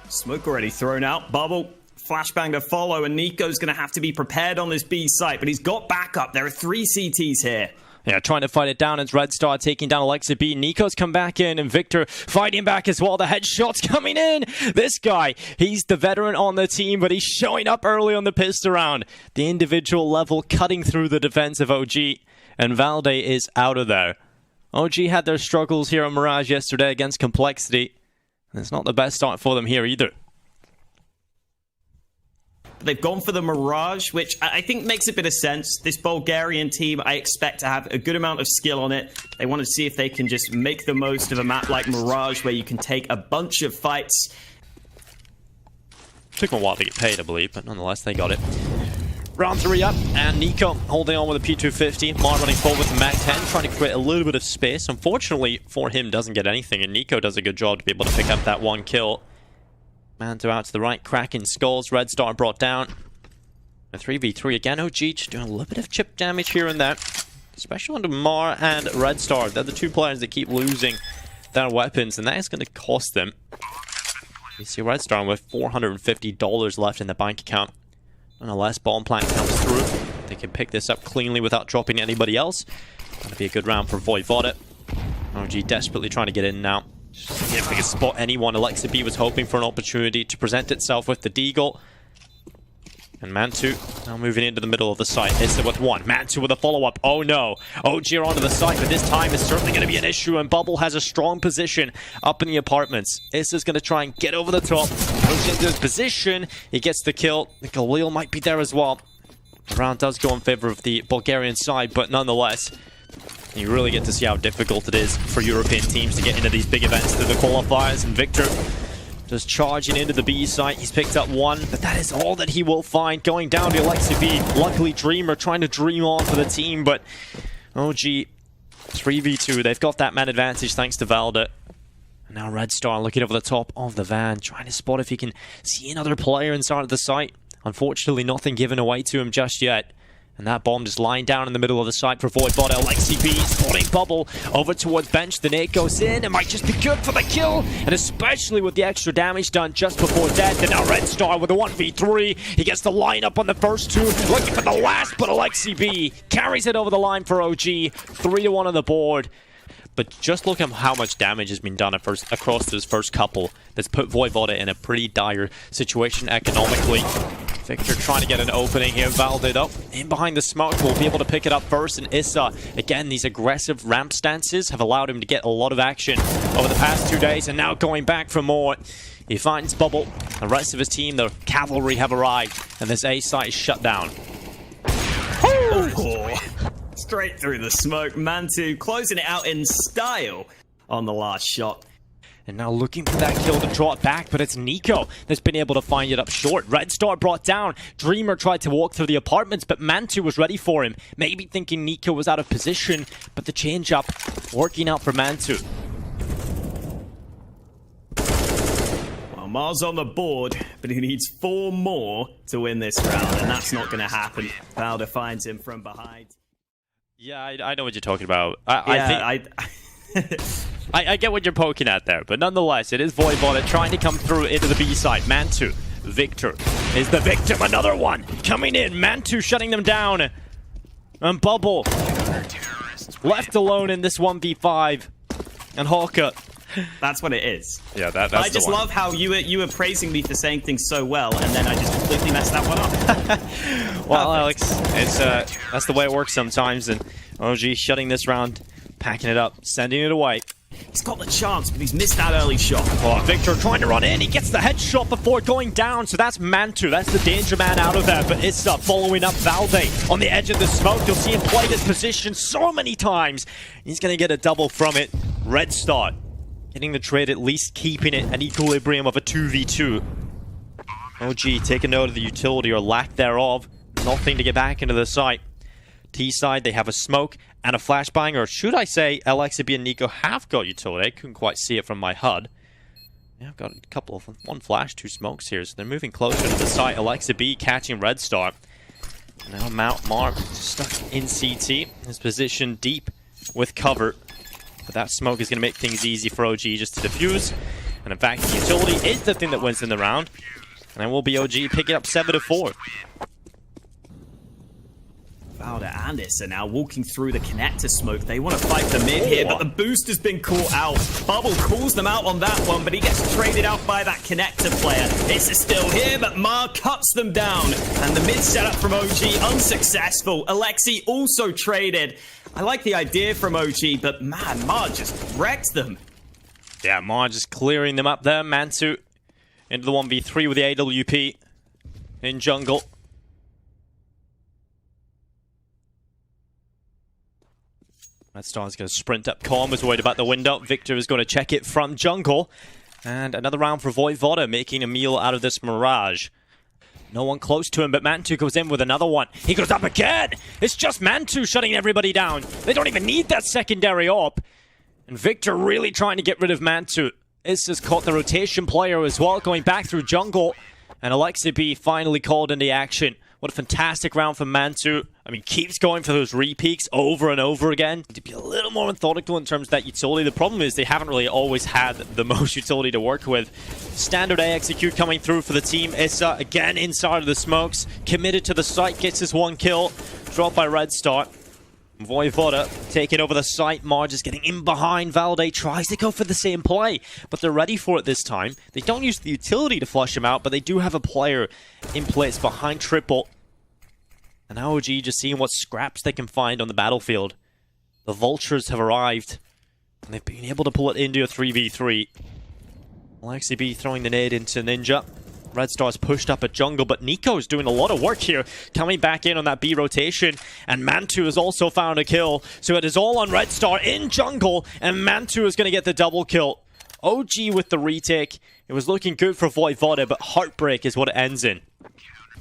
Smoke already thrown out. Bubble. Flashbang to follow, and Nico's going to have to be prepared on this B site, but he's got backup. There are 3 CTs here. Yeah, trying to fight it down as Red Star taking down Alexa B. Nico's come back in, and Victor fighting back as well. The headshots coming in. This guy, he's the veteran on the team, but he's showing up early on the pistol round. The individual level cutting through the defense of OG, and Valde is out of there. OG had their struggles here on Mirage yesterday against Complexity, and it's not the best start for them here either. They've gone for the Mirage, which I think makes a bit of sense. This Bulgarian team, I expect to have a good amount of skill on it. They want to see if they can just make the most of a map like Mirage, where you can take a bunch of fights. Took them a while to get paid, I believe, but nonetheless, they got it. Round 3 up, and Nico holding on with a P250. Mar running forward with the MAC-10, trying to create a little bit of space. Unfortunately, for him, doesn't get anything, and Nico does a good job to be able to pick up that 1 kill. Manto out to the right, cracking skulls. Red Star brought down. A 3v3 again. OG just doing a little bit of chip damage here and there, especially onto Mar and Red Star. They're the 2 players that keep losing their weapons, and that is going to cost them. You see Red Star with $450 left in the bank account. Nonetheless, bomb plant comes through. They can pick this up cleanly without dropping anybody else. That'll be a good round for VOYVODA. OG desperately trying to get in now. See if they can spot anyone. Alexa B was hoping for an opportunity to present itself with the Deagle. And Mantu now moving into the middle of the site. Issa with 1. Mantu with a follow-up. Oh no. OG are onto the site, but this time is certainly going to be an issue, and Bubble has a strong position up in the apartments. Issa's going to try and get over the top. Goes into his position. He gets the kill. The Galil might be there as well. The round does go in favor of the Bulgarian side, but nonetheless, you really get to see how difficult it is for European teams to get into these big events through the qualifiers. And Victor just charging into the B site. He's picked up 1, but that is all that he will find. Going down to Alexa B. Luckily, Dreamer trying to dream on for the team, but OG 3v2. They've got that man advantage thanks to Valde. And now Red Star looking over the top of the van, trying to spot if he can see another player inside of the site. Unfortunately, nothing given away to him just yet. And that bomb just lying down in the middle of the site for VOYVODA. Alexi B spotting Bubble over towards bench. The nade goes in. It might just be good for the kill. And especially with the extra damage done just before death. And now Red Star with a 1v3. He gets the line up on the first 2. Looking for the last, but Alexi B carries it over the line for OG. 3-1 on the board. But just look at how much damage has been done across those first couple. That's put VOYVODA in a pretty dire situation economically. Victor trying to get an opening here. Valde up in behind the smoke will be able to pick it up first. And Issa, again, these aggressive ramp stances have allowed him to get a lot of action over the past 2 days. And now going back for more. He finds Bubble. The rest of his team, the cavalry, have arrived. And this A site is shut down. Oh. Straight through the smoke. Mantu closing it out in style on the last shot. And now looking for that kill to draw it back, but it's Nico that's been able to find it up short. Red Star brought down. Dreamer tried to walk through the apartments, but Mantu was ready for him. Maybe thinking Nico was out of position, but the change-up working out for Mantu. Well, Mars on the board, but he needs 4 more to win this round, and that's not going to happen. Valde finds him from behind. Yeah, I know what you're talking about. I get what you're poking at there, but nonetheless, it is VOYVODA trying to come through into the B side. Mantu, Victor is the victim. Another one coming in. Mantu shutting them down. And Bubble left alone in this 1v5. And Hawker. That's what it is. Yeah, that's I just love how you were praising me for saying things so well, and then I just completely messed that one up. Well, Alex, it's that's the way it works sometimes. And OG shutting this round, packing it up, sending it away. He's got the chance, but he's missed that early shot. Oh, Victor trying to run in. He gets the headshot before going down. So that's Mantu. That's the danger man out of there. But Issa following up Valde on the edge of the smoke. You'll see him play this position so many times. He's going to get a double from it. Red Star getting the trade, at least keeping it an equilibrium of a 2v2. OG taking note of the utility or lack thereof. Nothing to get back into the site. T side, they have a smoke and a flashbang, or should I say Alexa B and Nico have got utility. I couldn't quite see it from my HUD. Yeah, I've got a couple of 1 flash, 2 smokes here, so they're moving closer to the site. Alexa B catching Red Star. Now Mount Mark stuck in CT. His position deep with cover. But that smoke is going to make things easy for OG just to defuse. And in fact, the utility is the thing that wins in the round. And it will be OG picking up 7-4. VOYVODA and Issa now walking through the connector smoke. They want to fight the mid here, but the boost has been caught out. Bubble calls them out on that one, but he gets traded out by that connector player. Issa's still here, but Mar cuts them down. And the mid setup from OG unsuccessful. Alexi also traded. I like the idea from OG, but man, Mar just wrecked them. Yeah, Mar just clearing them up there. Mantu into the 1v3 with the AWP in jungle. Red Star's going to sprint up. Calm is worried about the window. Victor is going to check it from jungle. And another round for VOYVODA, making a meal out of this Mirage. No one close to him, but Mantu goes in with another one. He goes up again! It's just Mantu shutting everybody down. They don't even need that secondary op. And Victor really trying to get rid of Mantu. Issa's caught the rotation player as well, going back through jungle. And Alexi B finally called into action. What a fantastic round for Mantu. I mean, keeps going for those repeaks over and over again. To be a little more methodical in terms of that utility. The problem is they haven't really always had the most utility to work with. Standard A execute coming through for the team. Issa again inside of the smokes. Committed to the site, gets his 1 kill. Dropped by Red Star. VOYVODA taking over the site. Mar just getting in behind. Valde tries to go for the same play, but they're ready for it this time. They don't use the utility to flush him out, but they do have a player in place behind Triple. And now OG just seeing what scraps they can find on the battlefield. The Vultures have arrived, and they've been able to pull it into a 3v3. Alexi B throwing the nade into Ninja. Red Star's pushed up at jungle, but Nico's doing a lot of work here, coming back in on that B rotation, and Mantu has also found a kill, so it is all on Red Star in jungle, and Mantu is going to get the double kill. OG with the retake. It was looking good for VOYVODA, but heartbreak is what it ends in.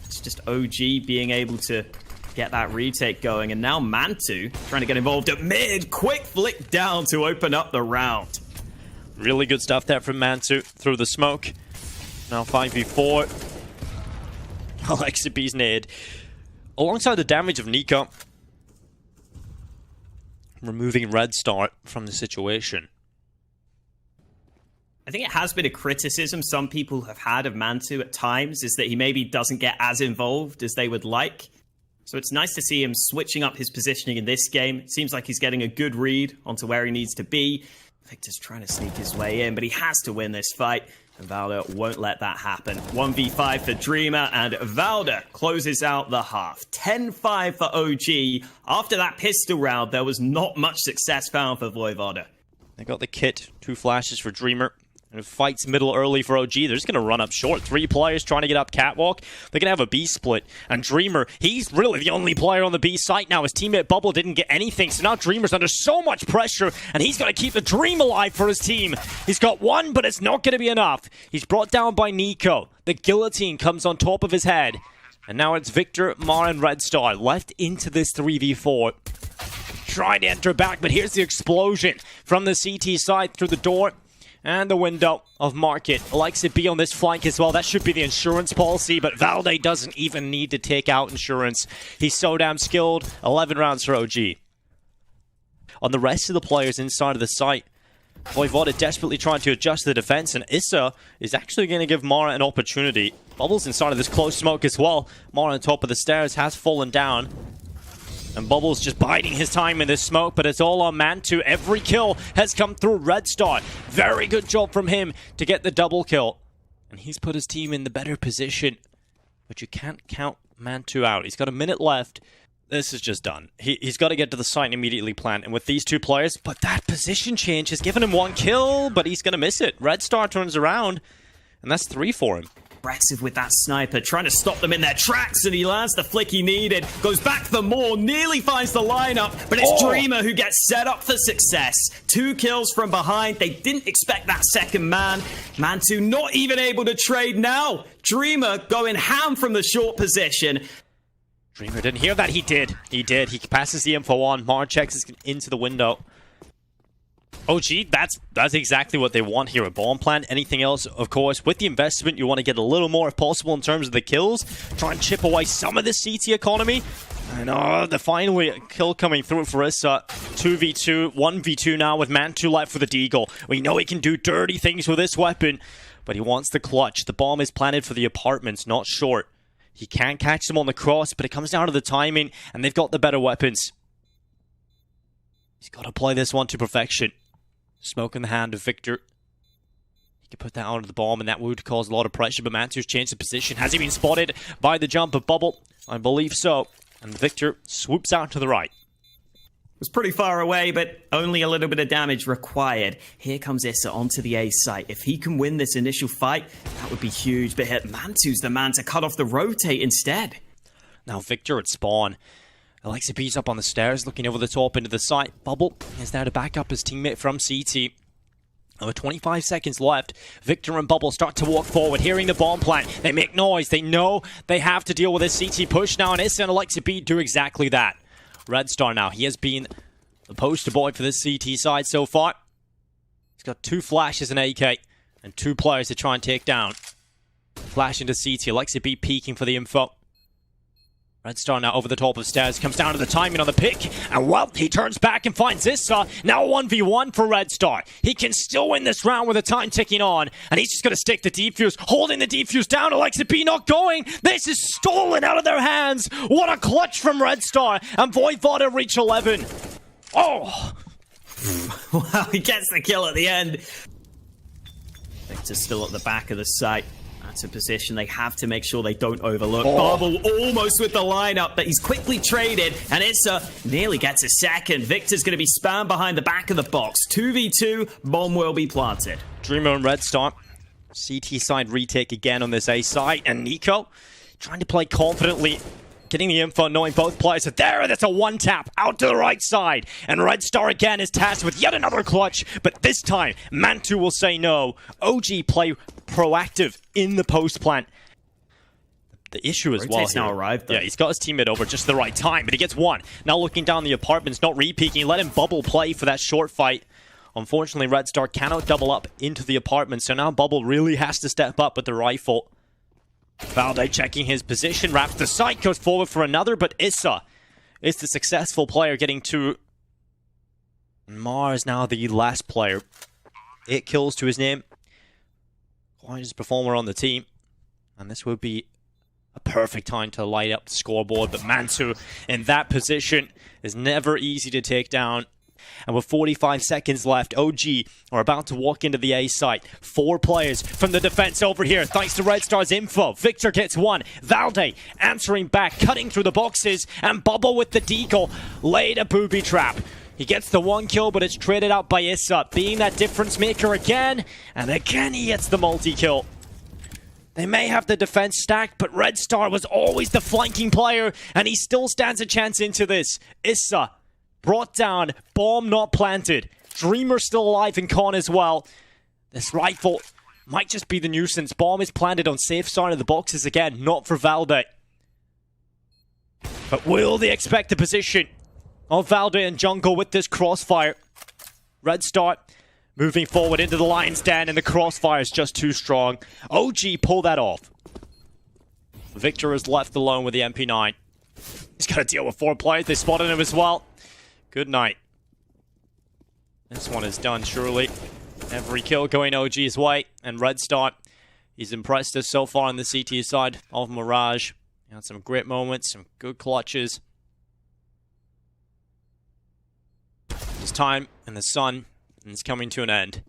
It's just OG being able to get that retake going, and now Mantu trying to get involved at mid. Quick flick down to open up the round. Really good stuff there from Mantu through the smoke. Now 5v4. Alexi B's nade. Alongside the damage of Nico, removing Red Star from the situation. I think it has been a criticism some people have had of Mantu at times, is that he maybe doesn't get as involved as they would like. So it's nice to see him switching up his positioning in this game. It seems like he's getting a good read onto where he needs to be. Victor's trying to sneak his way in, but he has to win this fight. And VOYVODA won't let that happen. 1v5 for Dreamer, and VOYVODA closes out the half. 10-5 for OG. After that pistol round, there was not much success found for VOYVODA. They got the kit, 2 flashes for Dreamer. And it fights middle early for OG. They're just going to run up short. 3 players trying to get up catwalk. They're going to have a B split. And Dreamer, he's really the only player on the B site now. His teammate Bubble didn't get anything. So now Dreamer's under so much pressure. And he's going to keep the dream alive for his team. He's got 1, but it's not going to be enough. He's brought down by Nico. The guillotine comes on top of his head. And now it's Victor, Mar, and Red Star left into this 3v4. Trying to enter back, but here's the explosion from the CT side through the door. And the window of Market. Alexi B on this flank as well. That should be the insurance policy, but Valde doesn't even need to take out insurance. He's so damn skilled. 11 rounds for OG. On the rest of the players inside of the site, VOYVODA desperately trying to adjust the defense, and Issa is actually going to give Mara an opportunity. Bubbles inside of this close smoke as well. Mara on top of the stairs has fallen down. And Bubbles just biding his time in this smoke, but it's all on Mantu. Every kill has come through Red Star. Very good job from him to get the double kill. And he's put his team in the better position. But you can't count Mantu out. He's got a minute left. This is just done. He's got to get to the site and immediately plant. And with these 2 players, but that position change has given him 1 kill, but he's going to miss it. Red Star turns around, and that's 3 for him. Aggressive with that sniper, trying to stop them in their tracks, and he lands the flick he needed. Goes back for more, nearly finds the lineup, but it's Dreamer who gets set up for success. 2 kills from behind. They didn't expect that second man. Mantu not even able to trade now. Dreamer going ham from the short position. Dreamer didn't hear that. He did. He did. He passes the info on. Mar checks into the window. OG, that's exactly what they want here, a bomb plant. Anything else, of course, with the investment, you want to get a little more if possible in terms of the kills. Try and chip away some of the CT economy. And the finally a kill coming through for Issa. 2v2, 1v2 now with Mantu left for the Deagle. We know he can do dirty things with this weapon, but he wants the clutch. The bomb is planted for the apartments, not short. He can catch them on the cross, but it comes down to the timing, and they've got the better weapons. He's got to play this one to perfection. Smoke in the hand of Victor. He could put that onto the bomb, and that would cause a lot of pressure, but Mantu's changed the position. Has he been spotted by the jump of Bubble? I believe so. And Victor swoops out to the right. It was pretty far away, but only a little bit of damage required. Here comes Issa onto the A site. If he can win this initial fight, that would be huge. But Mantu's the man to cut off the rotate instead. Now Victor at spawn. Alexa B's up on the stairs, looking over the top into the site. Bubble is there to back up his teammate from CT. With 25 seconds left, Victor and Bubble start to walk forward, hearing the bomb plant. They make noise. They know they have to deal with this CT push now, and Issa and Alexa B do exactly that. Red Star now. He has been the poster boy for this CT side so far. He's got 2 flashes in AK and 2 players to try and take down. Flash into CT. Alexa B peeking for the info. Red Star now over the top of stairs, comes down to the timing on the pick, and well, he turns back and finds Issa. Now 1v1 for Red Star. He can still win this round with the time ticking on, and he's just going to stick the defuse, holding the defuse down. Alexa B not going. This is stolen out of their hands. What a clutch from Red Star, and VOYVODA reach 11. Oh! Wow, he gets the kill at the end. Victor's still at the back of the site. That's a position they have to make sure they don't overlook. Bubble almost with the lineup, but he's quickly traded, and Issa nearly gets a second. Victor's going to be spammed behind the back of the box. 2v2, bomb will be planted. Dreamer and Red Star. CT side retake again on this A side, and Nico trying to play confidently, getting the info, knowing both players are there. That's a one tap out to the right side, and Red Star again is tasked with yet another clutch, but this time Mantu will say no. OG play proactive in the post plant. The issue as well now arrived, though. Yeah, he's got his teammate over just the right time, but he gets one. Now looking down the apartments, not re-peeking. Let him Bubble play for that short fight. Unfortunately, Red Star cannot double up into the apartment, so now Bubble really has to step up with the rifle. Valde checking his position, wraps the sight, goes forward for another, but Issa is the successful player getting to. Mar is now the last player. 8 kills to his name. Quietest performer on the team. And this would be a perfect time to light up the scoreboard, but Mantu in that position is never easy to take down. And with 45 seconds left, OG are about to walk into the A site. 4 players from the defense over here, thanks to Red Star's info. Victor gets one. Valde answering back, cutting through the boxes, and Bubble with the deagle laid a booby trap. He gets the 1 kill, but it's traded out by Issa, being that difference maker again, and again he gets the multi-kill. They may have the defense stacked, but Red Star was always the flanking player, and he still stands a chance into this. Issa brought down, bomb not planted. Dreamer still alive in con as well. This rifle might just be the nuisance. Bomb is planted on safe side of the boxes again, not for Valde. But will they expect the position of Valde and jungle with this crossfire? Red Star moving forward into the lion's den, and the crossfire is just too strong. OG pull that off. Victor is left alone with the MP9. He's got to deal with 4 players. They spotted him as well. Good night. This one is done, surely. Every kill going OG's way. And Red Star, he's impressed us so far on the CT side of Mirage. He had some great moments, some good clutches. His time in the sun is coming to an end.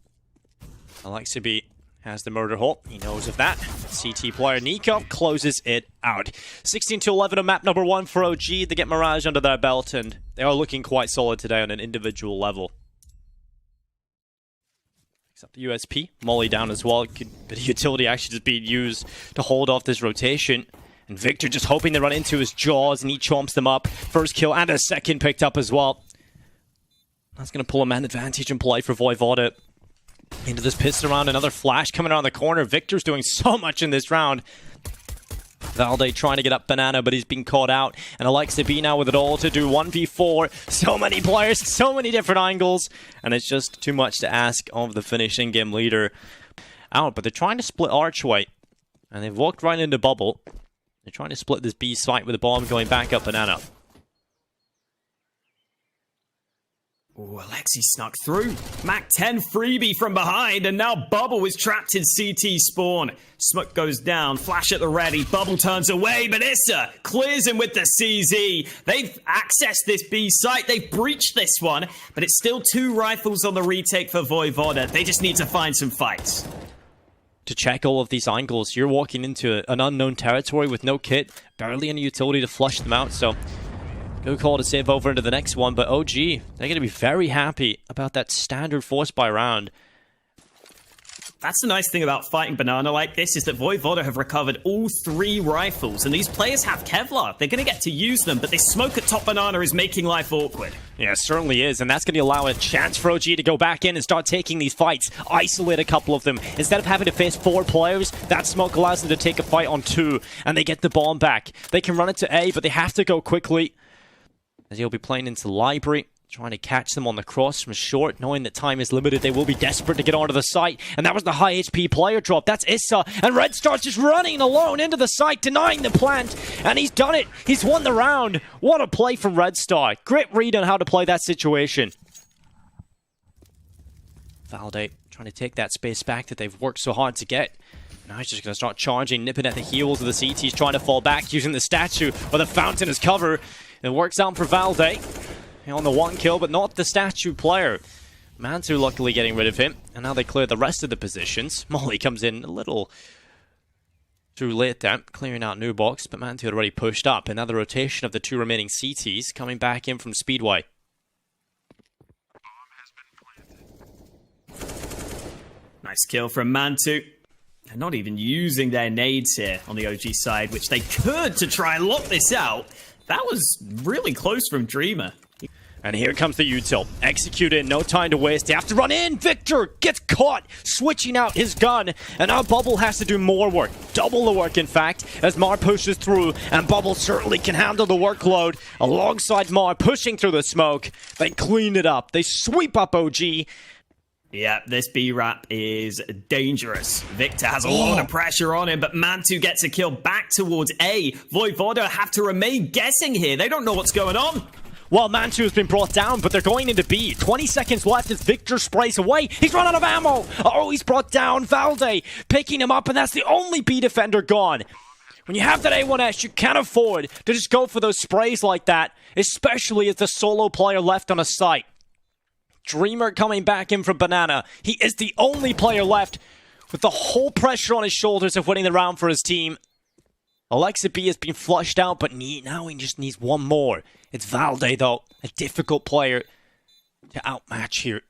Alexa B has the murder hole. He knows of that. CT player Nico closes it out. 16-11 on map number 1 for OG. They get Mirage under their belt, and they are looking quite solid today on an individual level. Except the USP. Molly down as well. Bit of utility actually just being used to hold off this rotation. And Victor just hoping they run into his jaws, and he chomps them up. First kill and a second picked up as well. That's going to pull a man advantage and play for VOYVODA. Into this pistol round, another flash coming around the corner. Victor's doing so much in this round. Valde trying to get up Banana, but he's been caught out. And Alexa B now with it all to do 1v4. So many players, so many different angles. And it's just too much to ask of the finishing game leader. Out, but they're trying to split Archway. And they've walked right into Bubble. They're trying to split this B site with the bomb going back up Banana. Ooh, Alexi snuck through. Mac 10 freebie from behind, and now Bubble is trapped in CT spawn. Smoke goes down, flash at the ready, Bubble turns away, but Issa clears him with the CZ. They've accessed this B site, they've breached this one, but it's still 2 rifles on the retake for VOYVODA. They just need to find some fights. To check all of these angles, you're walking into an unknown territory with no kit, barely any utility to flush them out, so good call to save over into the next one, but OG, they're going to be very happy about that standard force buy round. That's the nice thing about fighting Banana like this, is that VOYVODA have recovered all 3 rifles, and these players have Kevlar. They're going to get to use them, but this smoke at top Banana is making life awkward. Yeah, it certainly is, and that's going to allow a chance for OG to go back in and start taking these fights, isolate a couple of them. Instead of having to face 4 players, that smoke allows them to take a fight on 2, and they get the bomb back. They can run it to A, but they have to go quickly, as he'll be playing into library, trying to catch them on the cross from short, knowing that time is limited. They will be desperate to get onto the site, and that was the high HP player drop. That's Issa, and Red Star's just running alone into the site, denying the plant, and he's done it. He's won the round. What a play from Red Star. Great read on how to play that situation. Valde trying to take that space back that they've worked so hard to get. Now he's just going to start charging, nipping at the heels of the CTs, trying to fall back, using the statue or the fountain as cover. It works out for Valde on the 1 kill, but not the statue player. Mantu luckily getting rid of him, and now they clear the rest of the positions. Molly comes in a little too late there, clearing out new box, but Mantu had already pushed up. And now the rotation of the 2 remaining CTs coming back in from Speedway. Nice kill from Mantu. They're not even using their nades here on the OG side, which they could to try and lock this out. That was really close from Dreamer. And here comes the util. Execute in, no time to waste. They have to run in. Victor gets caught, switching out his gun. And now Bubble has to do more work. Double the work, in fact, as Mar pushes through. And Bubble certainly can handle the workload. Alongside Mar pushing through the smoke. They clean it up. They sweep up OG. Yeah, this B-Rap is dangerous. Victor has a lot of pressure on him, but Mantu gets a kill back towards A. VOYVODA have to remain guessing here. They don't know what's going on. Well, Mantu has been brought down, but they're going into B. 20 seconds left as Victor sprays away. He's run out of ammo. Oh, he's brought down. Valde picking him up, and that's the only B defender gone. When you have that A1S, you can't afford to just go for those sprays like that, especially as the solo player left on a site. Dreamer coming back in from Banana. He is the only player left with the whole pressure on his shoulders of winning the round for his team. Alexa B has been flushed out, but now he just needs one more. It's Valde, though, a difficult player to outmatch here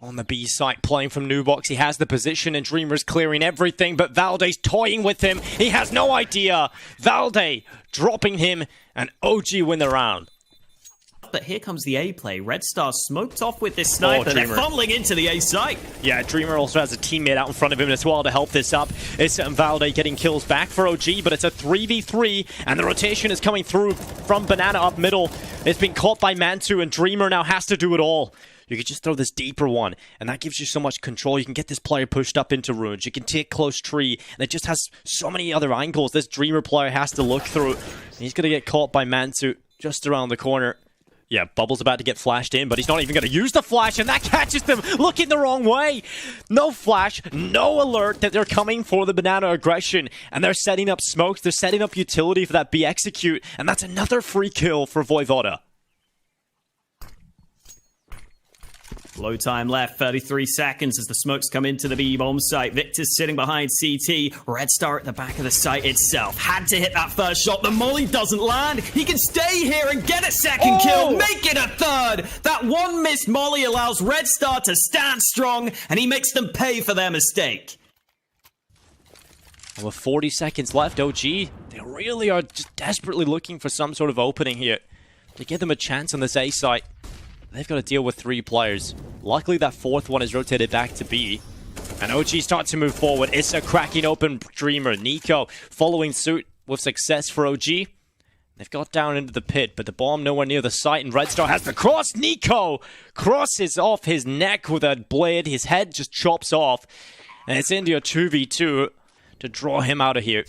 on the B site, playing from new box. He has the position, and Dreamer's clearing everything, but Valde's toying with him. He has no idea. Valde dropping him, and OG win the round. But here comes the A play. Red Star smoked off with this sniper. They're fumbling into the A site. Yeah, Dreamer also has a teammate out in front of him as well to help this up. Issa and Valde getting kills back for OG, but it's a 3v3, and the rotation is coming through from Banana up middle. It's been caught by Mantu, and Dreamer now has to do it all. You can just throw this deeper one, and that gives you so much control. You can get this player pushed up into ruins. You can take close tree, and it just has so many other angles this Dreamer player has to look through. And he's going to get caught by Mantu just around the corner. Yeah, Bubble's about to get flashed in, but he's not even going to use the flash, and that catches them looking the wrong way. No flash, no alert that they're coming for the Banana aggression, and they're setting up smokes, they're setting up utility for that B execute, and that's another free kill for VOYVODA. Low time left, 33 seconds as the smokes come into the B-bomb site. Victor's sitting behind CT. Red Star at the back of the site itself. Had to hit that first shot. The molly doesn't land. He can stay here and get a second kill. Make it a third. That one missed molly allows Red Star to stand strong, and he makes them pay for their mistake. With 40 seconds left, OG, they really are just desperately looking for some sort of opening here to give them a chance on this A site. They've got to deal with 3 players. Luckily, that 4th one is rotated back to B. And OG starts to move forward. Issa cracking open Dreamer. Nico following suit with success for OG. They've got down into the pit, but the bomb nowhere near the site, and Red Star has the cross. Nico crosses off his neck with a blade. His head just chops off. And it's into a 2v2 to draw him out of here.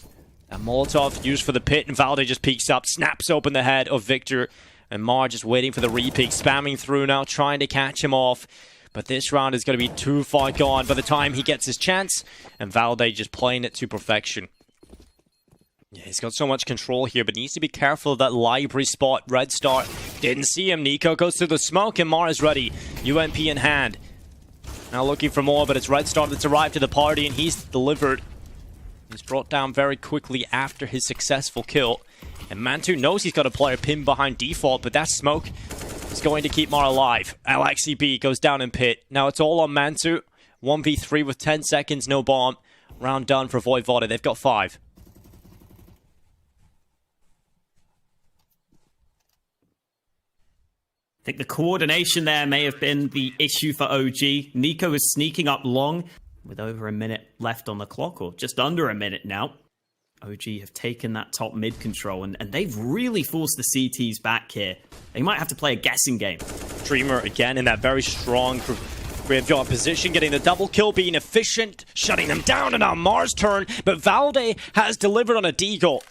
A Molotov used for the pit, and Valde just peeks up, snaps open the head of Victor. And Mar just waiting for the repeat, spamming through now, trying to catch him off. But this round is going to be too far gone by the time he gets his chance. And VOYVODA just playing it to perfection. Yeah, he's got so much control here, but needs to be careful of that library spot. Red Star didn't see him. Nico goes through the smoke, and Mar is ready. UMP in hand. Now looking for more, but it's Red Star that's arrived to the party, and he's delivered. He's brought down very quickly after his successful kill. And Mantu knows he's got a player pinned behind default, but that smoke is going to keep Mar alive. LXCB goes down in pit. Now it's all on Mantu. 1v3 with 10 seconds, no bomb. Round done for VOYVODA. They've got 5. I think the coordination there may have been the issue for OG. Nico is sneaking up long with over a minute left on the clock, or just under a minute now. OG have taken that top mid control, and they've really forced the CTs back here. They might have to play a guessing game. Dreamer again in that very strong graveyard position, getting the double kill, being efficient, shutting them down, and now Mar's turn, but VOYVODA has delivered on a deagle.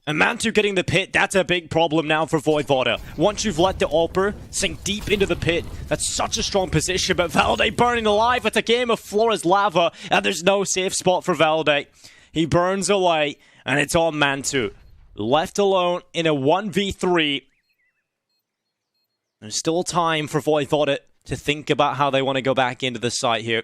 And Mantu getting the pit, that's a big problem now for VOYVODA. Once you've let the AWPer sink deep into the pit, that's such a strong position, but VOYVODA burning alive. It's a game of floor is lava, and there's no safe spot for VOYVODA. He burns away, and it's on Mantu. Left alone in a 1v3. There's still time for VOYVODA to think about how they want to go back into the site here.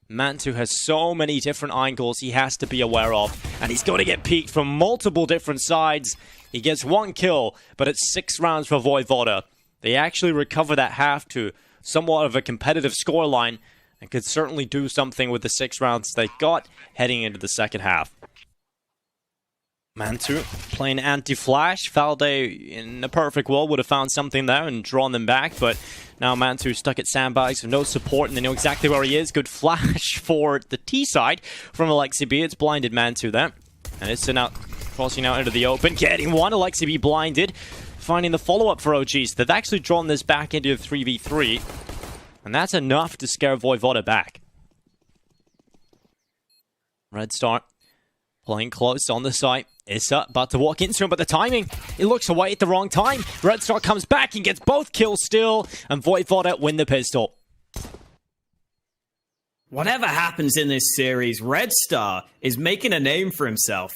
Mantu has so many different angles he has to be aware of, and he's going to get peeked from multiple different sides. He gets 1 kill, but it's 6 rounds for VOYVODA. They actually recover that half to somewhat of a competitive scoreline, and could certainly do something with the 6 rounds they got heading into the second half. Mantu playing anti-flash. VOYVODA, in a perfect world, would have found something there and drawn them back, but now Mantu stuck at sandbags with no support, and they know exactly where he is. Good flash for the T side from LXCB. It's blinded Mantu there, and it's now crossing out into the open, getting one. LXCB blinded, finding the follow-up for OGs. They've actually drawn this back into a 3v3, and that's enough to scare VOYVODA back. Red Star playing close on the site. Issa about to walk into him, but the timing, he looks away at the wrong time. Red Star comes back and gets both kills still, and VOYVODA win the pistol. Whatever happens in this series, Red Star is making a name for himself.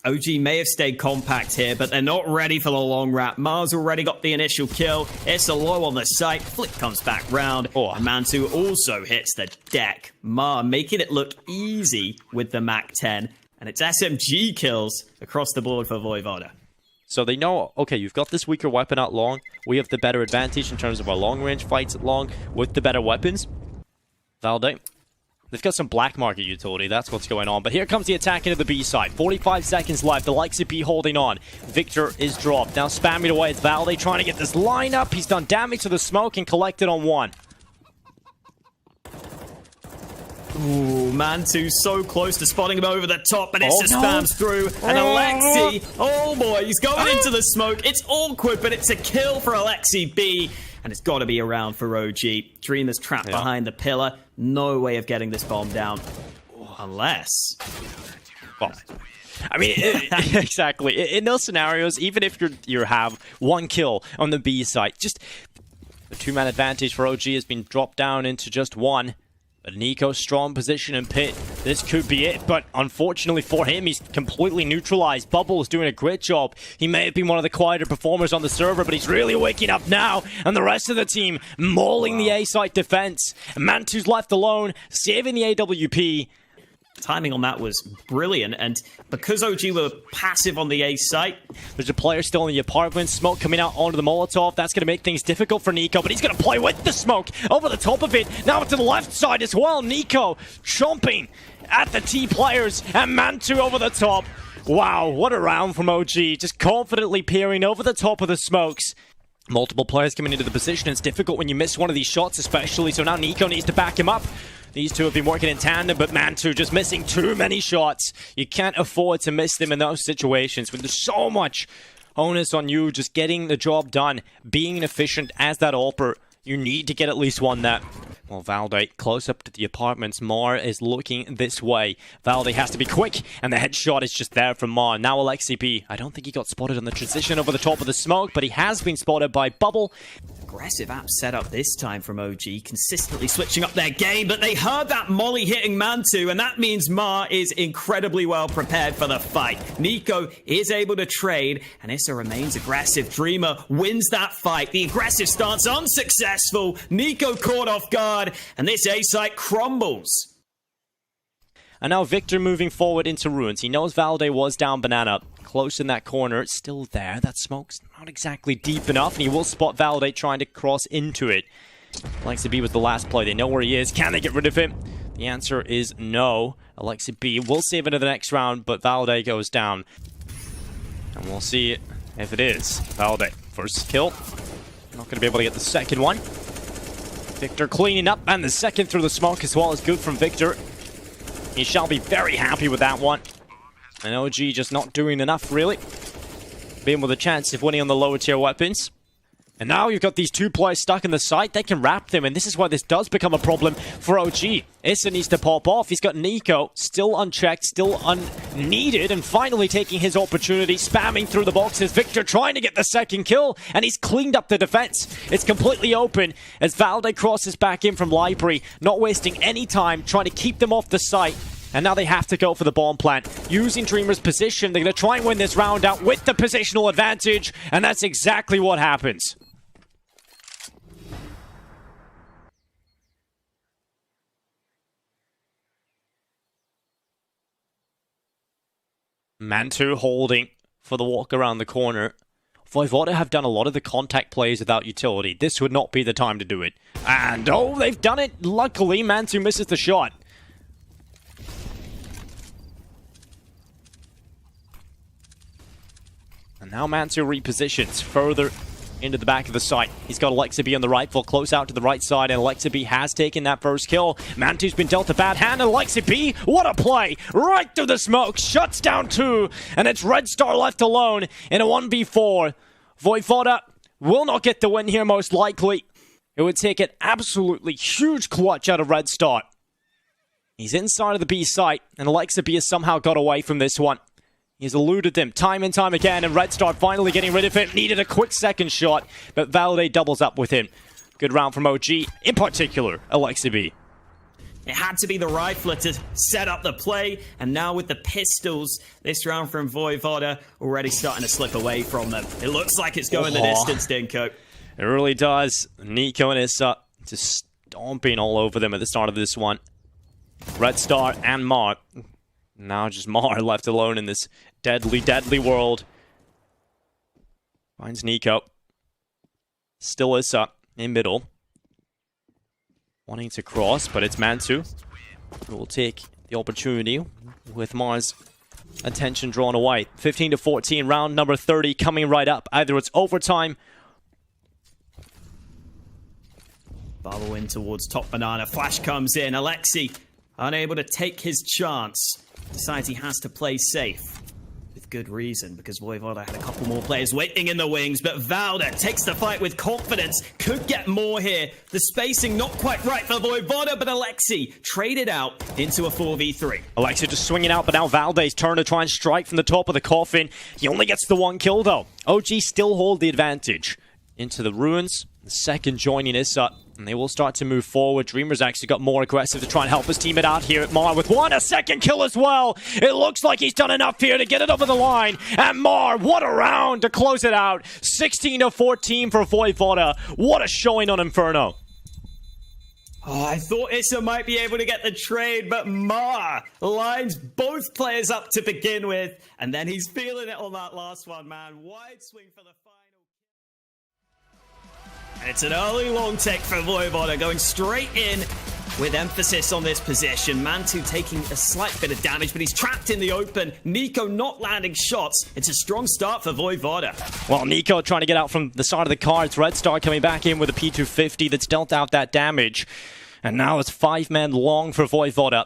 OG may have stayed compact here, but they're not ready for the long wrap. Mars already got the initial kill. It's a low on the site. Flick comes back round. And Mantu also hits the deck. Mar making it look easy with the MAC-10. And it's SMG kills across the board for VOYVODA. So they know, okay, you've got this weaker weapon at long. We have the better advantage in terms of our long-range fights at long with the better weapons. VOYVODA, they've got some black market utility. That's what's going on. But here comes the attack into the B side. 45 seconds left. The likes of B holding on. Victor is dropped. Now spamming away. It's VOYVODA trying to get this line up. He's done damage to the smoke and collected on 1. Ooh, Mantu so close to spotting him over the top, but it just spams through. And Alexi, oh boy, he's going into the smoke. It's awkward, but it's a kill for Alexi B. And it's got to be around for OG. Dream is trapped behind the pillar. No way of getting this bomb down. Unless... Well, I mean, exactly. In those scenarios, even if you have 1 kill on the B site, just the 2-man advantage for OG has been dropped down into just 1. But Nico's strong position in pit. This could be it, but unfortunately for him, he's completely neutralized. Bubble is doing a great job. He may have been one of the quieter performers on the server, but he's really waking up now. And the rest of the team mauling the A-site defense. Mantu's left alone, saving the AWP. Timing on that was brilliant, and because OG were passive on the A site, there's a player still in the apartment. Smoke coming out onto the Molotov. That's going to make things difficult for Nico, but he's going to play with the smoke over the top of it. Now to the left side as well. Nico chomping at the T players, and Mantu over the top. Wow, what a round from OG. Just confidently peering over the top of the smokes. Multiple players coming into the position. It's difficult when you miss one of these shots, especially, so now Nico needs to back him up. These two have been working in tandem, but Mantu just missing too many shots. You can't afford to miss them in those situations when there's so much onus on you just getting the job done, being efficient as that AWPer. You need to get at least one that. Well, Valde close up to the apartments. Mar is looking this way. Valde has to be quick, and the headshot is just there from Mar. Now Alexi B. I don't think he got spotted on the transition over the top of the smoke, but he has been spotted by Bubble. Aggressive app setup this time from OG, consistently switching up their game, but they heard that molly hitting Mantu, and that means Mar is incredibly well prepared for the fight. Nico is able to trade, and Issa remains aggressive. Dreamer wins that fight. The aggressive stance unsuccessful. Nico caught off guard, and this A site crumbles. And now Victor moving forward into ruins. He knows Valde was down banana. Close in that corner. It's still there. That smoke's not exactly deep enough, and he will spot Valde trying to cross into it. Alexi B was the last play. They know where he is. Can they get rid of him? The answer is no. Alexi B will save it to the next round, but Valde goes down. And we'll see if it is. Valde, first kill. Not going to be able to get the second one. Victor cleaning up, and the second through the smoke as well is good from Victor. He shall be very happy with that one. And OG just not doing enough, really. Being with a chance of winning on the lower tier weapons. And now you've got these two players stuck in the site. They can wrap them, and this is why this does become a problem for OG. Issa needs to pop off. He's got Nico still unchecked, still unneeded, and finally taking his opportunity, spamming through the boxes. Victor trying to get the second kill, and he's cleaned up the defense. It's completely open as Valde crosses back in from Library, not wasting any time, trying to keep them off the site. And now they have to go for the bomb plant. Using Dreamer's position, they're going to try and win this round out with the positional advantage, and that's exactly what happens. Mantu holding for the walk around the corner. VOYVODA have done a lot of the contact plays without utility. This would not be the time to do it. And oh, they've done it. Luckily, Mantu misses the shot. And now Mantu repositions further into the back of the site. He's got Alexi B on the rifle, close out to the right side, and Alexi B has taken that first kill. Mantu's been dealt a bad hand, and Alexi B, what a play! Right through the smoke, shuts down two, and it's Red Star left alone in a 1v4. VOYVODA will not get the win here, most likely. It would take an absolutely huge clutch out of Red Star. He's inside of the B site, and Alexi B has somehow got away from this one. He's eluded them time and time again, and Red Star finally getting rid of it. Needed a quick second shot, but Valde doubles up with him. Good round from OG, in particular, Alexi B. It had to be the rifler to set up the play, and now with the pistols, this round from VOYVODA already starting to slip away from them. It looks like it's going the distance, Dinko. It really does. Nico and Issa just stomping all over them at the start of this one. Red Star and Mar. Now just Mar left alone in this deadly, deadly world. Finds Nico. Still Issa in middle. Wanting to cross, but it's Mantu who will take the opportunity with Mar's attention drawn away. 15-14, round number 30 coming right up. Either it's overtime. Bubble in towards top banana. Flash comes in. Alexi unable to take his chance. Decides he has to play safe. With good reason, because VOYVODA had a couple more players waiting in the wings, but Valde takes the fight with confidence. Could get more here. The spacing not quite right for VOYVODA, but Alexi traded out into a 4v3. Alexi just swinging out, but now Valde's turn to try and strike from the top of the coffin. He only gets the one kill, though. OG still hold the advantage. Into the ruins. The second joining Issa, and they will start to move forward. Dreamer's actually got more aggressive to try and help his teammate out here at Mar with a second kill as well. It looks like he's done enough here to get it over the line. And Mar, what a round to close it out. 16-14 for VOYVODA. What a showing on Inferno. Oh, I thought Issa might be able to get the trade, but Mar lines both players up to begin with, and then he's feeling it on that last one, man. Wide swing for the final. And it's an early long take for VOYVODA, going straight in with emphasis on this position. Mantu taking a slight bit of damage, but he's trapped in the open. Nico not landing shots. It's a strong start for VOYVODA. Well, Nico trying to get out from the side of the cards. Red Star coming back in with a P250 that's dealt out that damage. And now it's 5-man long for VOYVODA.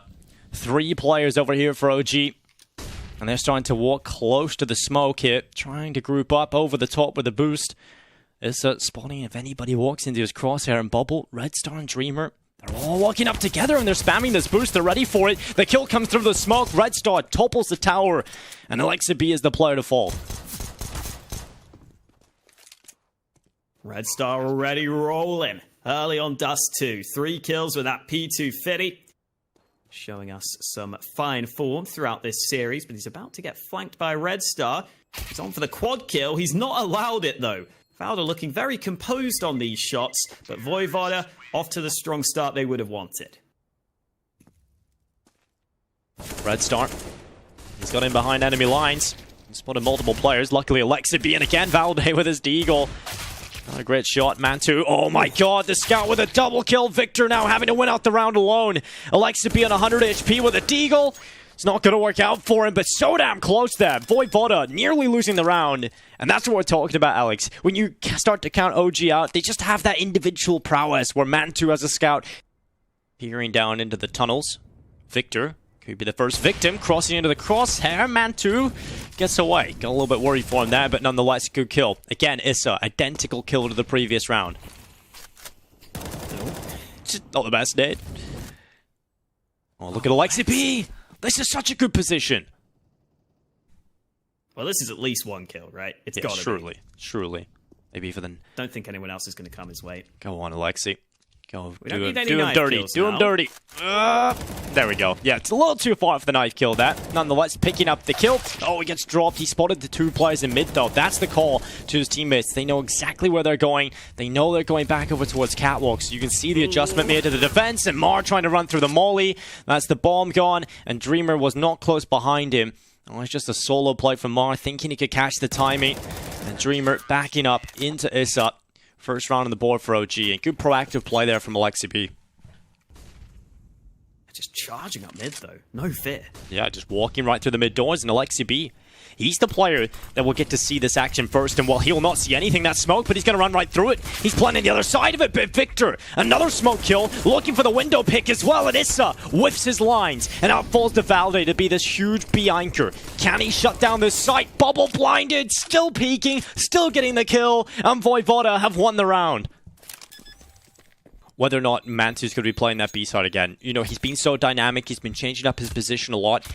3 players over here for OG. And they're starting to walk close to the smoke here, trying to group up over the top with a boost. Issa spotting if anybody walks into his crosshair and Bubble, Red Star and Dreamer. They're all walking up together and they're spamming this boost. They're ready for it. The kill comes through the smoke. Red Star topples the tower. And Alexa B is the player to fall. Red Star already rolling. Early on Dust 2. 3 kills with that P250. Showing us some fine form throughout this series. But he's about to get flanked by Red Star. He's on for the quad kill. He's not allowed it though. VOYVODA looking very composed on these shots. But VOYVODA off to the strong start they would have wanted. Red Star. He's got in behind enemy lines. He's spotted multiple players. Luckily Alexa B, and again Valde with his deagle. Not a great shot. Mantu. Oh my god, the scout with a double kill. Victor now having to win out the round alone. Alexa B on 100 HP with a deagle. It's not going to work out for him, but so damn close there. VOYVODA nearly losing the round. And that's what we're talking about, Alex. When you start to count OG out, they just have that individual prowess where Mantu as a scout peering down into the tunnels. Victor could be the first victim, crossing into the crosshair. Mantu gets away. Got a little bit worried for him there, but nonetheless, good kill. Again, Issa, identical kill to the previous round. Just not the best nade. Oh, look at Alexa B. This is such a good position. Well, this is at least 1 kill, right? It's Yeah, gotta be. surely. Maybe for the... Don't think anyone else is going to come his way. Go on, Alexi. Go, We don't need any do him knife dirty. kills Do him now. dirty. There we go. Yeah, it's a little too far for the knife kill, that. Nonetheless, picking up the kill. Oh, he gets dropped. He spotted the 2 players in mid, though. That's the call to his teammates. They know exactly where they're going. They know they're going back over towards Catwalk. So you can see the adjustment made to the defense. And Mar trying to run through the molly. That's the bomb gone. And Dreamer was not close behind him. Oh, it's just a solo play from Mar, thinking he could catch the timing. And Dreamer backing up into Issa. First round on the board for OG. And good proactive play there from Alexa B. Just charging up mid, though. No fear. Yeah, just walking right through the mid doors, and Alexa B, he's the player that will get to see this action first, and while he'll not see anything, that smoke, but he's going to run right through it. He's planning the other side of it, but Victor, another smoke kill, looking for the window pick as well, and Issa whiffs his lines, and out falls to Valde to be this huge B anchor. Can he shut down this site? Bubble blinded, still peeking, still getting the kill, and VOYVODA have won the round. Whether or not Mantu's going to be playing that B side again. You know, he's been so dynamic. He's been changing up his position a lot.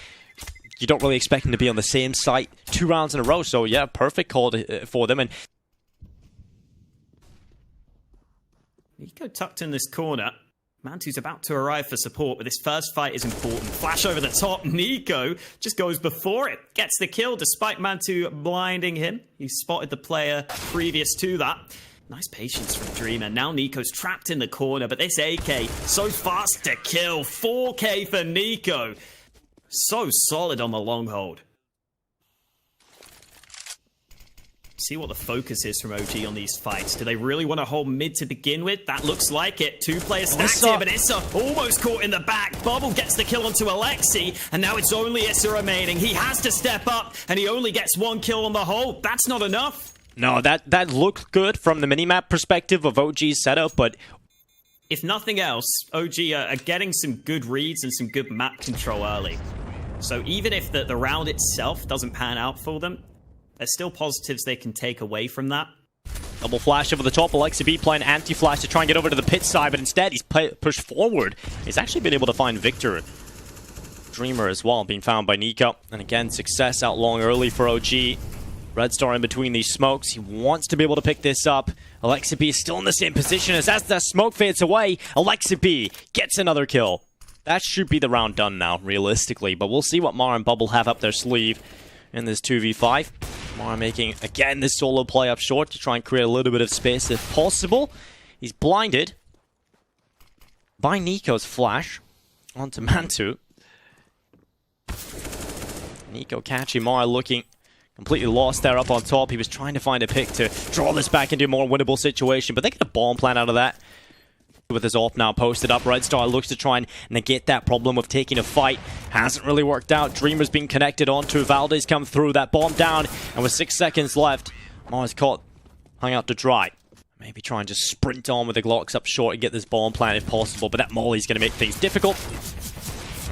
You don't really expect him to be on the same site 2 rounds in a row. So, yeah, perfect call for them. And Nico tucked in this corner. Mantu's about to arrive for support, but this first fight is important. Flash over the top. Nico just goes before it. Gets the kill despite Mantu blinding him. He spotted the player previous to that. Nice patience from Dreamer. Now Nico's trapped in the corner, but this AK, so fast to kill. 4K for Nico. So solid on the long hold. See what the focus is from OG on these fights. Do they really want to hold mid to begin with? That looks like it. 2 players stacked here, but Issa almost caught in the back. Bubble gets the kill onto Alexi, and now it's only Issa remaining. He has to step up, and he only gets 1 kill on the hold. That's not enough. no, that looked good from the minimap perspective of OG's setup, but If nothing else, OG are getting some good reads and some good map control early. So even if the round itself doesn't pan out for them, there's still positives they can take away from that. double flash over the top. Alexa B playing anti-flash to try and get over to the pit side, but instead he's pushed forward. He's actually been able to find Victor. Dreamer as well, being found by Nico. And again, success out long early for OG. Red Star in between these smokes. He wants to be able to pick this up. Alexa B is still in the same position as the smoke fades away. Alexa B gets another kill. That should be the round done now, realistically. But we'll see what Mar and Bubble have up their sleeve in this 2v5. Mar making, again, this solo play up short to try and create a little bit of space if possible. He's blinded by Nico's flash onto Mantu. Nico catching Mar looking completely lost there up on top. He was trying to find a pick to draw this back into a more winnable situation, but they get a bomb plan out of that. With his AWP now posted up, Red Star looks to try and negate that problem of taking a fight. Hasn't really worked out. Dreamer's been connected onto. Valde's come through, that bomb down, and with 6 seconds left, Mar's caught, hung out to dry. Maybe try and just sprint on with the Glocks up short and get this bomb plan if possible, but that molly's going to make things difficult.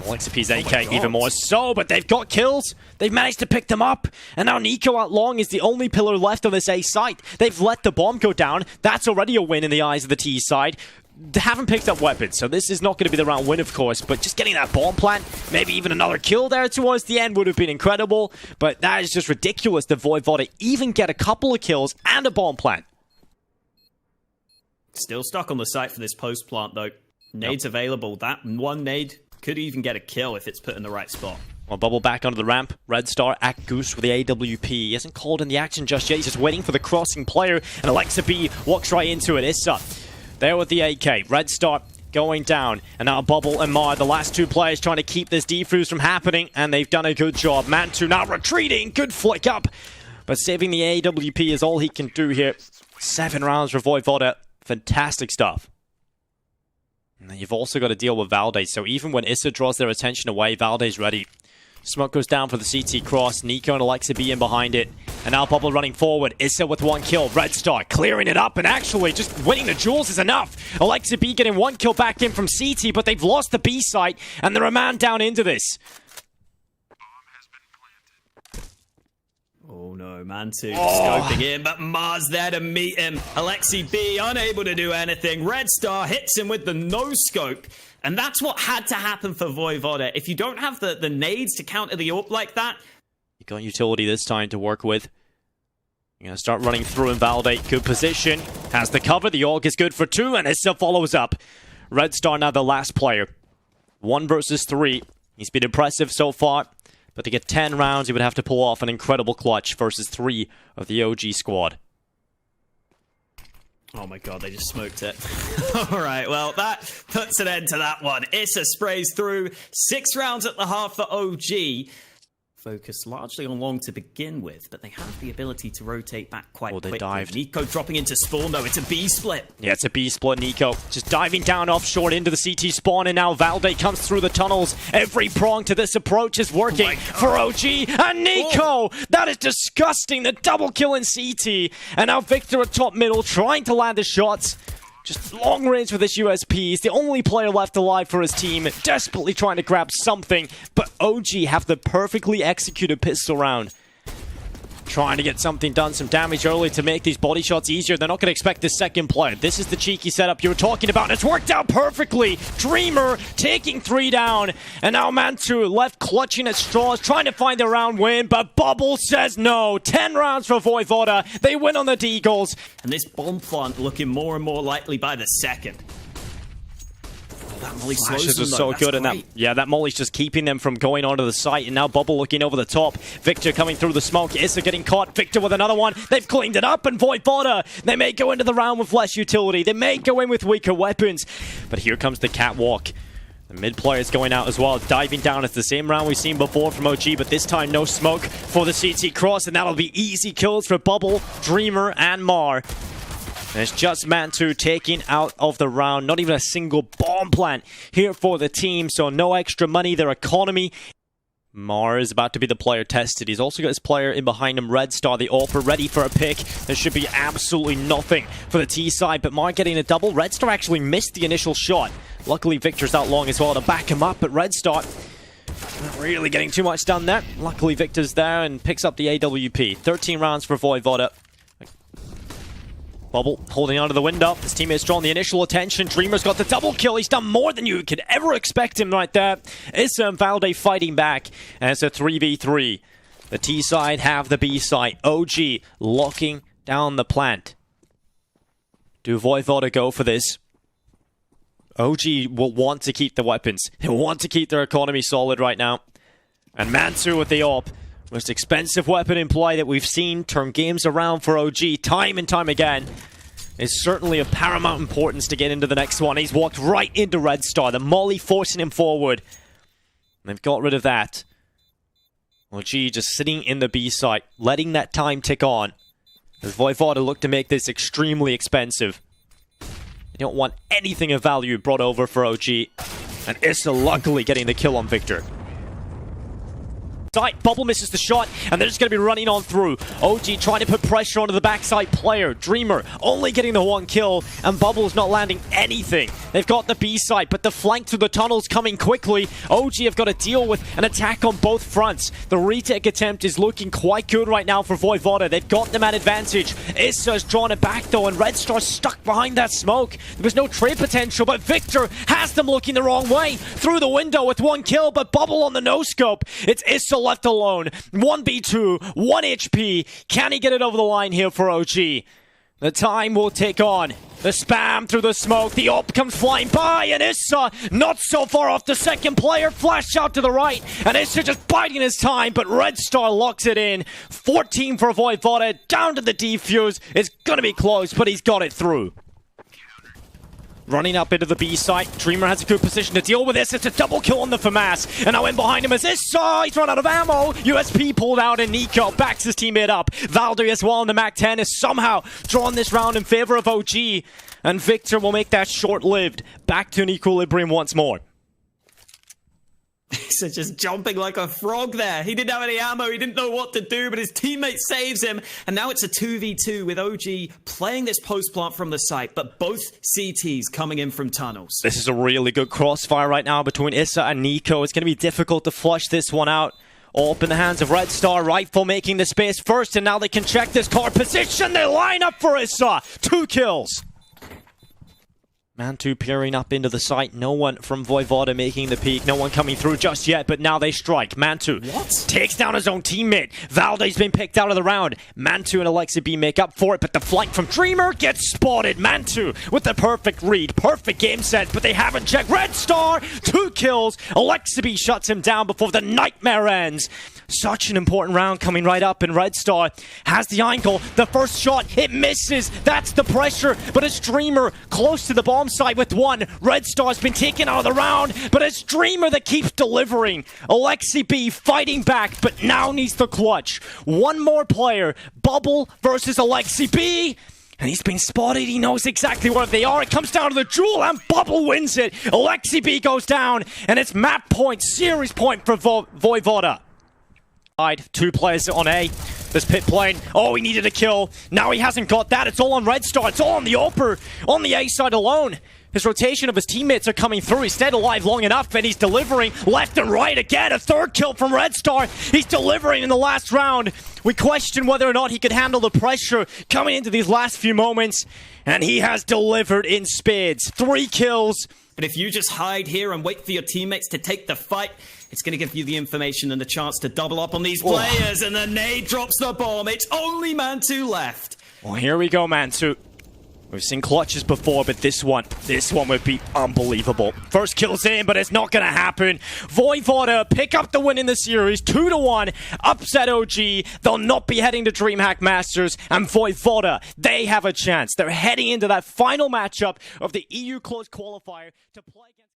Alexip's AK even more so, but they've got kills. They've managed to pick them up. And now Nico out long is the only pillar left on this A site. They've let the bomb go down. That's already a win in the eyes of the T side. They haven't picked up weapons, so this is not going to be the round win, of course, but just getting that bomb plant, maybe even another kill there towards the end would have been incredible, but that is just ridiculous that VOYVODA even get a couple of kills and a bomb plant. Still stuck on the site for this post plant, though. Nades available. That one nade could even get a kill if it's put in the right spot. Well, Bubble back onto the ramp. Red Star at Goose with the AWP. He hasn't called in the action just yet. He's just waiting for the crossing player, and Alexip walks right into it. Issa there with the AK. Red Star going down, and now Bubble and Mar, the last two players trying to keep this defuse from happening, and they've done a good job. Mantu now retreating. Good flick up, but saving the AWP is all he can do here. 7 rounds for VOYVODA. Fantastic stuff. And then you've also got to deal with Valde, so even when Issa draws their attention away, Valde's ready. Smoke goes down for the CT cross. Nico and Alexa in behind it. And now Bubble running forward. Issa with 1 kill. Red Star clearing it up, and actually just winning the duels is enough. Alexa getting 1 kill back in from CT, but they've lost the B site, and they're a man down into this. Oh no, Mantu scoping in, but Mars there to meet him. Alexi B unable to do anything. Red Star hits him with the no-scope. And that's what had to happen for VOYVODA. If you don't have the nades to counter the AWP like that... You got utility this time to work with. You're going to start running through in Valde. Good position. Has the cover. The AUG is good for 2, and Issa follows up. Red Star now the last player. 1 versus 3. He's been impressive so far. But to get 10 rounds, he would have to pull off an incredible clutch versus 3 of the OG squad. Oh my god, they just smoked it. Alright, well, that puts an end to that one. Issa sprays through. 6 rounds at the half for OG. Focused largely on long to begin with, but they have the ability to rotate back quite quickly. Dived. Nico dropping into spawn, though. It's a B split. Yeah, it's a B split. Nico just diving down offshore into the CT spawn, and now Valde comes through the tunnels. Every prong to this approach is working for OG. And Nico! That is disgusting. The double kill in CT. And now Victor at top middle trying to land the shots. Just long range with this USP. He's the only player left alive for his team, desperately trying to grab something. But OG have the perfectly executed pistol round. Trying to get something done, some damage early to make these body shots easier. They're not going to expect this second player. This is the cheeky setup you were talking about, and it's worked out perfectly. Dreamer taking 3 down, and now Mantu left clutching at straws, trying to find a round win, but Bubble says no. 10 rounds for VOYVODA. They win on the Deagles. And this bomb plant looking more and more likely by the second. That molly Flashes are so good, and that molly's just keeping them from going onto the site. And now Bubble looking over the top. Victor coming through the smoke. Issa getting caught. Victor with another one. They've cleaned it up, and VOYVODA, they may go into the round with less utility. They may go in with weaker weapons. But here comes the catwalk. The mid player is going out as well, diving down. It's the same round we've seen before from OG, but this time no smoke for the CT cross, and that'll be easy kills for Bubble, Dreamer, and Mar. And it's just Mantu taking out of the round. Not even a single bomb plant here for the team, so no extra money. Their economy. Mar is about to be the player tested. He's also got his player in behind him, Red Star, the AWP, ready for a pick. There should be absolutely nothing for the T side, but Mar getting a double. Red Star actually missed the initial shot. Luckily, Victor's out long as well to back him up, but Red Star not really getting too much done there. Luckily, Victor's there and picks up the AWP. 13 rounds for VOYVODA. Bubble holding onto the window. His teammates drawing the initial attention. Dreamer's got the double kill. He's done more than you could ever expect him right there. Issa and Valde fighting back. And it's a 3v3. The T side have the B side. OG locking down the plant. Do VOYVODA go for this? OG will want to keep the weapons. He'll want to keep their economy solid right now. And Mansu with the AWP. Most expensive weapon in play that we've seen turn games around for OG time and time again. It's certainly of paramount importance to get into the next one. He's walked right into Red Star. The molly forcing him forward. They've got rid of that. OG just sitting in the B site, letting that time tick on. As VOYVODA look to make this extremely expensive. They don't want anything of value brought over for OG. And Issa luckily getting the kill on Victor. Bubble misses the shot, and they're just going to be running on through. OG trying to put pressure onto the backside player. Dreamer only getting the one kill, and Bubble's not landing anything. They've got the B side, but the flank through the tunnel's coming quickly. OG have got to deal with an attack on both fronts. The retake attempt is looking quite good right now for VOYVODA. They've got them at advantage. Issa's drawn it back though, and Red Star's stuck behind that smoke. There was no trade potential, but Victor has them looking the wrong way. Through the window with one kill, but Bubble on the no-scope. It's Issa left alone. 1v2, 1 HP. Can he get it over the line here for OG? The time will tick on. The spam through the smoke. The op comes flying by, and Issa not so far off the second player. Flash out to the right, and Issa just biding his time, but Red Star locks it in. 14 for VOYVODA. Down to the defuse. It's gonna be close, but he's got it through. Running up into the B site. Dreamer has a good position to deal with this. It's a double kill on the FAMAS. And now in behind him is Issa. He's run out of ammo. USP pulled out, and Nico backs his teammate up. Valder as well in the MAC-10 is somehow drawn this round in favor of OG. And Victor will make that short-lived. Back to an equilibrium once more. He's just jumping like a frog there. He didn't have any ammo, he didn't know what to do, but his teammate saves him. And now it's a 2v2 with OG playing this post plant from the site, but both CTs coming in from tunnels. This is a really good crossfire right now between Issa and Nico. It's going to be difficult to flush this one out. All up in the hands of Red Star. Rifle making the space first, and now they can check this car position. They line up for Issa. 2 kills. Mantu peering up into the site. No one from VOYVODA making the peek. No one coming through just yet, but now they strike. Mantu takes down his own teammate. Valde's been picked out of the round. Mantu and Alexi B make up for it, but the flank from Dreamer gets spotted. Mantu with the perfect read. Perfect game set, but they haven't checked. Red Star, 2 kills. Alexi B shuts him down before the nightmare ends. Such an important round coming right up, and Red Star has the angle. The first shot, it misses. That's the pressure, but it's Dreamer close to the bomb site with one. Red Star's been taken out of the round, but it's Dreamer that keeps delivering. Alexi B fighting back, but now needs the clutch. One more player. Bubble versus Alexi B. And he's been spotted. He knows exactly where they are. It comes down to the duel, and Bubble wins it. Alexi B goes down, and it's map point, series point for VOYVODA. 2 players on A. This pit plane. Oh, he needed a kill. Now he hasn't got that. It's all on Red Star. It's all on the Oper. On the A side alone. His rotation of his teammates are coming through. He's stayed alive long enough, and he's delivering left and right again. A 3rd kill from Red Star. He's delivering in the last round. We question whether or not he could handle the pressure coming into these last few moments, and he has delivered in spades. 3 kills. But if you just hide here and wait for your teammates to take the fight, it's going to give you the information and the chance to double up on these players. And the nade drops the bomb. It's only Mantu left. Well, here we go, Mantu. We've seen clutches before, but this one would be unbelievable. First kill's in, but it's not going to happen. VOYVODA pick up the win in the series, 2-1, upset OG. They'll not be heading to Dreamhack Masters, and VOYVODA, they have a chance. They're heading into that final matchup of the EU Close Qualifier to play against